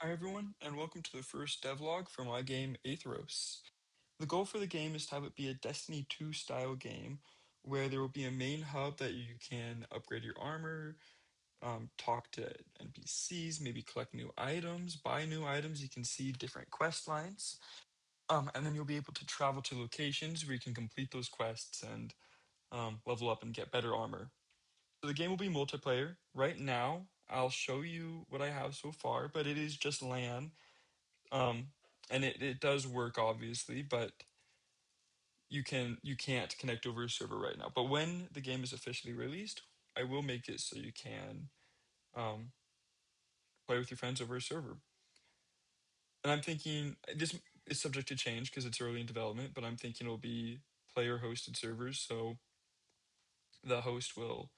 Hi everyone, and welcome to the first devlog for my game Atheros. The goal for the game is to have it be a Destiny 2 style game where there will be a main hub that you can upgrade your armor, talk to NPCs, maybe collect new items, buy new items, you can see different quest lines, and then you'll be able to travel to locations where you can complete those quests and level up and get better armor. So the game will be multiplayer. Right now, I'll show you what I have so far, but it is just LAN. um, and it does work obviously, but you can't connect over a server right now. But when the game is officially released, I will make it so you can um, play with your friends over a server. And I'm thinking this is subject to change because it's early in development, but I'm thinking it'll be player hosted servers. So the host will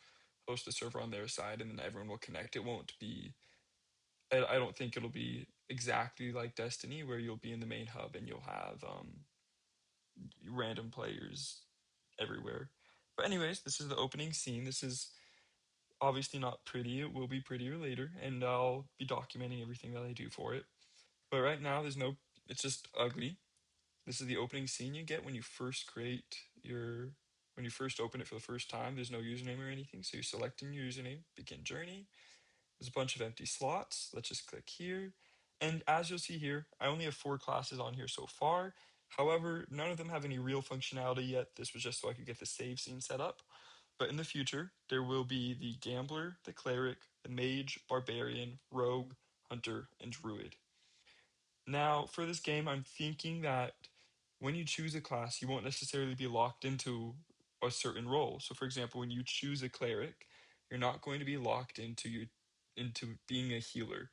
host the server on their side, and then everyone will connect. It won't be. I don't think it'll be exactly like Destiny, where you'll be in the main hub and you'll have random players everywhere. But anyways, this is the opening scene. This is obviously not pretty. It will be prettier later, and I'll be documenting everything that I do for it. But right now, there's no. It's just ugly. This is the opening scene you get when you first create your. When you first open it for the first time, there's no username or anything. So you're selecting your username, begin journey. There's a bunch of empty slots. Let's just click here. And as you'll see here, I only have 4 classes on here so far. However, none of them have any real functionality yet. This was just so I could get the save scene set up. But in the future, there will be the Gambler, the Cleric, the Mage, Barbarian, Rogue, Hunter, and Druid. Now, for this game, I'm thinking that when you choose a class, you won't necessarily be locked into a certain role. So, for example, when you choose a Cleric, you're not going to be locked into being a healer.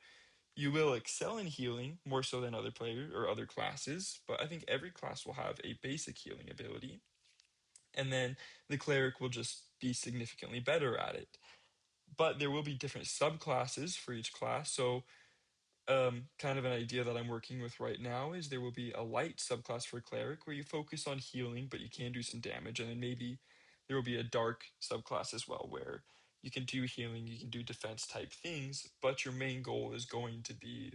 You will excel in healing more so than other players or other classes, but I think every class will have a basic healing ability, and then the cleric will just be significantly better at it. But there will be different subclasses for each class. So, kind of an idea that I'm working with right now is there will be a light subclass for cleric where you focus on healing, but you can do some damage, and then maybe there will be a dark subclass as well where you can do healing, you can do defense type things, but your main goal is going to be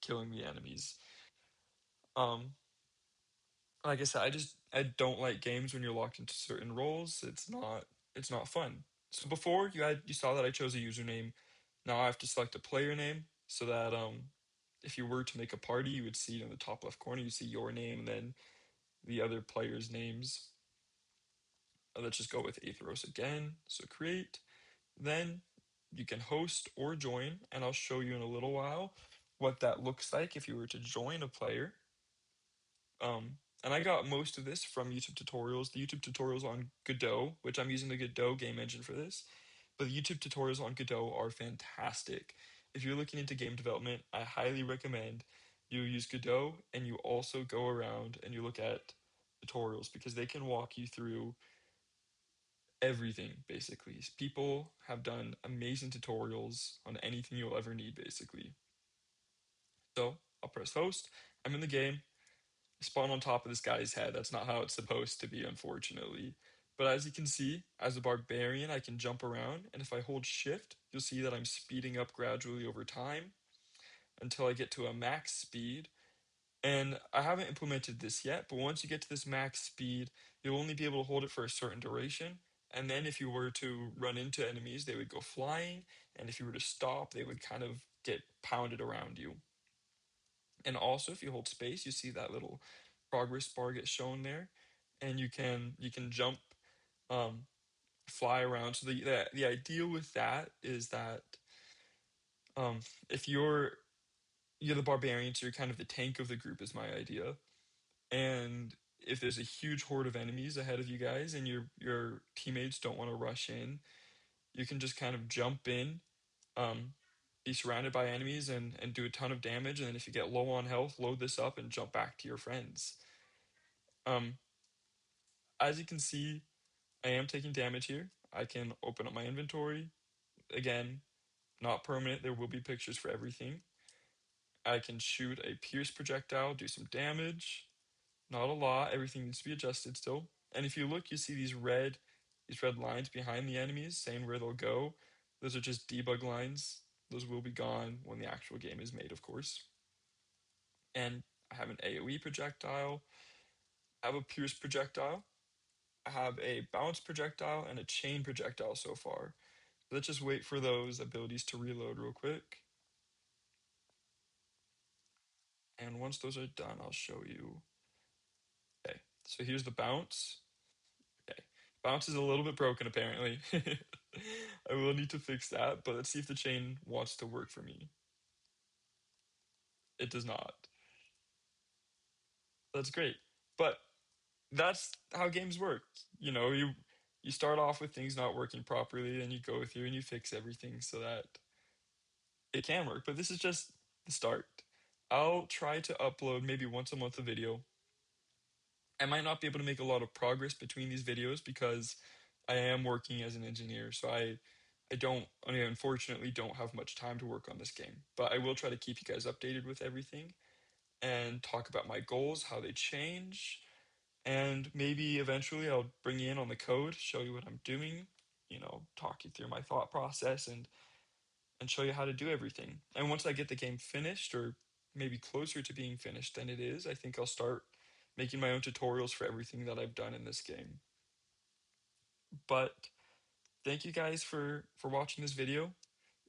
killing the enemies. Um, like I said, I don't like games when you're locked into certain roles. It's not fun. So before you saw that I chose a username. Now I have to select a player name so that if you were to make a party, you would see in the top left corner, you see your name and then the other players' names. Let's just go with Atheros again. So create. Then you can host or join, and I'll show you in a little while what that looks like if you were to join a player. And I got most of this from YouTube tutorials. The YouTube tutorials on Godot, which I'm using the Godot game engine for this, but the YouTube tutorials on Godot are fantastic. If you're looking into game development, I highly recommend you use Godot and you also go around and you look at tutorials because they can walk you through everything basically. People have done amazing tutorials on anything you'll ever need basically. So I'll press host. I'm in the game. Spawn on top of this guy's head. That's not how it's supposed to be, unfortunately. But as you can see, as a barbarian, I can jump around, and if I hold shift, you'll see that I'm speeding up gradually over time until I get to a max speed. And I haven't implemented this yet, but once you get to this max speed, you'll only be able to hold it for a certain duration. And then if you were to run into enemies, they would go flying, and if you were to stop, they would kind of get pounded around you. And also, if you hold space, you see that little progress bar get shown there, and you can jump, um, fly around. So the idea with that is that um, if you're the barbarian, so you're kind of the tank of the group, is my idea. And if there's a huge horde of enemies ahead of you guys, and your teammates don't want to rush in, you can just kind of jump in, um, be surrounded by enemies and do a ton of damage. And then if you get low on health, load this up and jump back to your friends. Um, as you can see, I am taking damage here. I can open up my inventory. Again, not permanent. There will be pictures for everything. I can shoot a pierce projectile, do some damage. Not a lot. Everything needs to be adjusted still. And if you look, you see these red lines behind the enemies saying where they'll go. Those are just debug lines. Those will be gone when the actual game is made, of course. And I have an AoE projectile, I have a pierce projectile, I have a bounce projectile, and a chain projectile so far. Let's just wait for those abilities to reload real quick. And once those are done, I'll show you. Okay, so here's the bounce. Okay, bounce is a little bit broken apparently. I will need to fix that, but let's see if the chain wants to work for me. It does not. That's great. But that's how games work. You start off with things not working properly, and you go through and you fix everything so that it can work. But this is just the start. I'll try to upload maybe once a month a video. I might not be able to make a lot of progress between these videos because I am working as an engineer, so I unfortunately don't have much time to work on this game. But I will try to keep you guys updated with everything and talk about my goals, how they change, and maybe eventually I'll bring you in on the code, show you what I'm doing, talk you through my thought process and show you how to do everything. And once I get the game finished, or maybe closer to being finished than it is, I think I'll start making my own tutorials for everything that I've done in this game. But thank you guys for watching this video.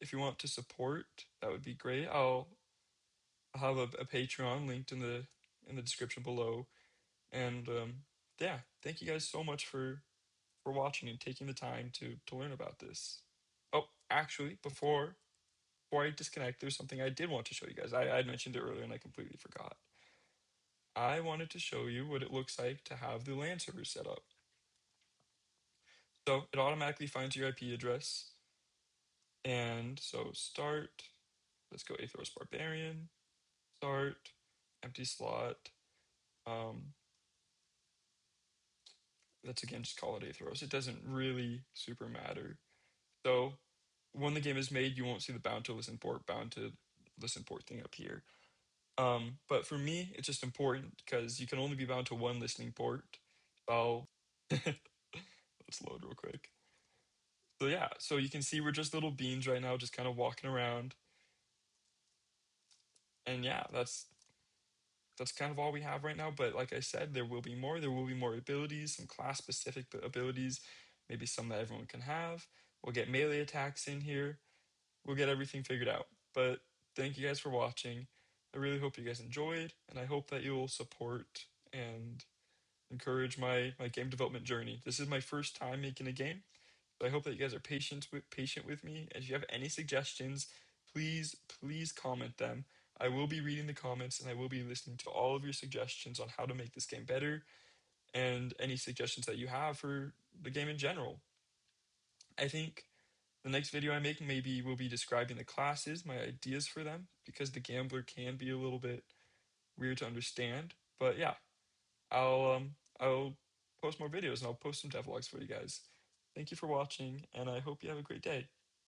If you want to support, that would be great. I'll have a Patreon linked in the description below. And yeah, thank you guys so much for watching and taking the time to learn about this. Oh, actually, before I disconnect, there's something I did want to show you guys. I had mentioned it earlier and I completely forgot. I wanted to show you what it looks like to have the LAN server set up. So it automatically finds your IP address. And so start, let's go Atheros Barbarian, start, empty slot. Let's again just call it Atheros. It doesn't really super matter. So when the game is made, you won't see the bound to listen port thing up here. But for me, it's just important because you can only be bound to one listening port. I'll let's load real quick. So yeah, so you can see we're just little beans right now, just kind of walking around. And yeah, that's kind of all we have right now. But like I said, there will be more. There will be more abilities, some class specific abilities, maybe some that everyone can have. We'll get melee attacks in here. We'll get everything figured out. But thank you guys for watching. I really hope you guys enjoyed, and I hope that you'll support and encourage my game development journey. This is my first time making a game, so I hope that you guys are patient with me. And if you have any suggestions, please comment them. I will be reading the comments and I will be listening to all of your suggestions on how to make this game better and any suggestions that you have for the game in general. I think the next video I make maybe will be describing the classes, my ideas for them, because the gambler can be a little bit weird to understand. But yeah, I'll post more videos and I'll post some devlogs for you guys. Thank you for watching, and I hope you have a great day.